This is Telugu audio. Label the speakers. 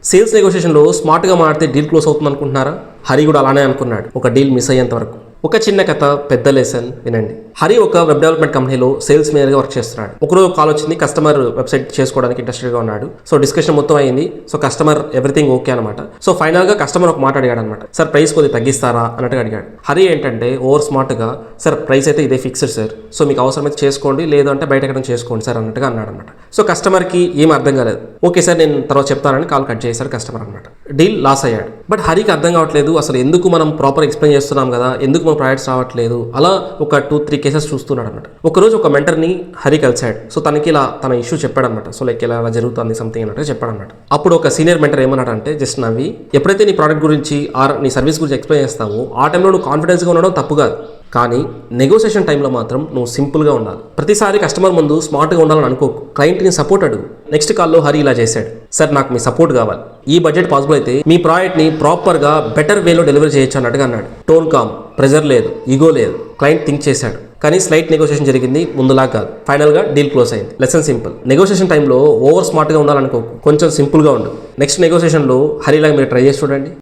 Speaker 1: సేల్స్ నెగోషియేషన్లో స్మార్ట్గా మాడితే డీల్ క్లోజ్ అవుతుంది అనుకుంటున్నారా? హరి కూడా అలానే అనుకున్నాడు, ఒక డీల్ మిస్ అయ్యేంత వరకు. ఒక చిన్న కథ, పెద్ద లెసన్ వినండి. హరి ఒక వెబ్ డెవలప్మెంట్ కంపెనీలో సేల్స్ మేనేజర్గా వర్క్ చేస్తున్నాడు. ఒకరోజు కాల్ వచ్చింది, కస్టమర్ వెబ్సైట్ చేసుకోవడానికి ఇంట్రెస్టెడ్గా ఉన్నాడు. సో డిస్కషన్ మొత్తం అయింది. సో కస్టమర్ ఎవ్రీథింగ్ ఓకే అనమాట. సో ఫైనల్గా కస్టమర్ ఒక మాట అడిగాడు అనమాట, సార్ ప్రైస్ కొద్దిగా తగ్గిస్తారా అన్నట్టుగా అడిగాడు. హరి ఏంటంటే ఓవర్ స్మార్ట్గా, సార్ ప్రైస్ అయితే ఇదే ఫిక్స్డ్ సార్, సో మీకు అవసరమైతే చేసుకోండి, లేదు అంటే బయట ఎక్కడ చేసుకోండి సార్ అన్నట్టుగా అన్నాడు అనమాట. సో కస్టమర్కి ఏం అర్థం కాలేదు. ఓకే సార్ నేను తర్వాత చెప్తానని కాల్ కట్ చేశారు కస్టమర్ అనమాట. డీల్ లాస్ అయ్యాడు. బట్ హరికి అర్థం కావట్లేదు, అసలు ఎందుకు మనం ప్రాపర్ ఎక్స్ప్లెయిన్ చేస్తున్నాం కదా, ఎందుకు మన ప్రాడక్ట్స్ రావట్లేదు. అలా ఒక 2-3 కేసెస్ చూస్తున్నాడు అనమాట. ఒకరోజు ఒక మెంటర్ని హరి కలిసాడు. సో తనకి ఇలా తన ఇష్యూ చెప్పాడనమాట. సో లైక్ ఇలా జరుగుతుంది సంథింగ్ అన్నట్టు చెప్పాడనమాట. అప్పుడు ఒక సీనియర్ మెంటర్ ఏమన్నాడంటే, జస్ట్ నవ్వి, ఎప్పుడైతే నీ ప్రోడక్ట్ గురించి ఆర్ నీ సర్వీస్ గురించి ఎక్స్ప్లెయిన్ చేస్తావో ఆ టైంలో నువ్వు కాన్ఫిడెన్స్గా ఉండడం తప్పు కాదు, కానీ నెగోసియేషన్ టైంలో మాత్రం నువ్వు సింపుల్గా ఉండాలి. ప్రతిసారి కస్టమర్ ముందు స్మార్ట్గా ఉండాలని అనుకోకు, క్లయింట్ని సపోర్ట్ అడుగు. నెక్స్ట్ కాల్లో హరి ఇలా చేశాడు, సార్ నాకు మీ సపోర్ట్ కావాలి, ఈ బడ్జెట్ పాసిబుల్ అయితే మీ ప్రాడక్ట్ని ప్రాపర్గా బెటర్ వేలో డెలివరీ చేయొచ్చు అన్నట్టుగా అన్నాడు. టోన్ కామ్, ప్రెజర్ లేదు, ఈగో లేదు. క్లయింట్ థింక్ చేశాడు, కానీ స్లైట్ నెగోషియేషన్ జరిగింది, ముందులా కాదు. ఫైనల్గా డీల్ క్లోజ్ అయింది. లెసన్ సింపుల్, నెగోషియేషన్ టైంలో ఓవర్ స్మార్ట్గా ఉండాలనుకో, కొంచెం సింపుల్గా ఉండు. నెక్స్ట్ నెగోషియేషన్లో హరిలాగా మీరు ట్రై చేసి చూడండి.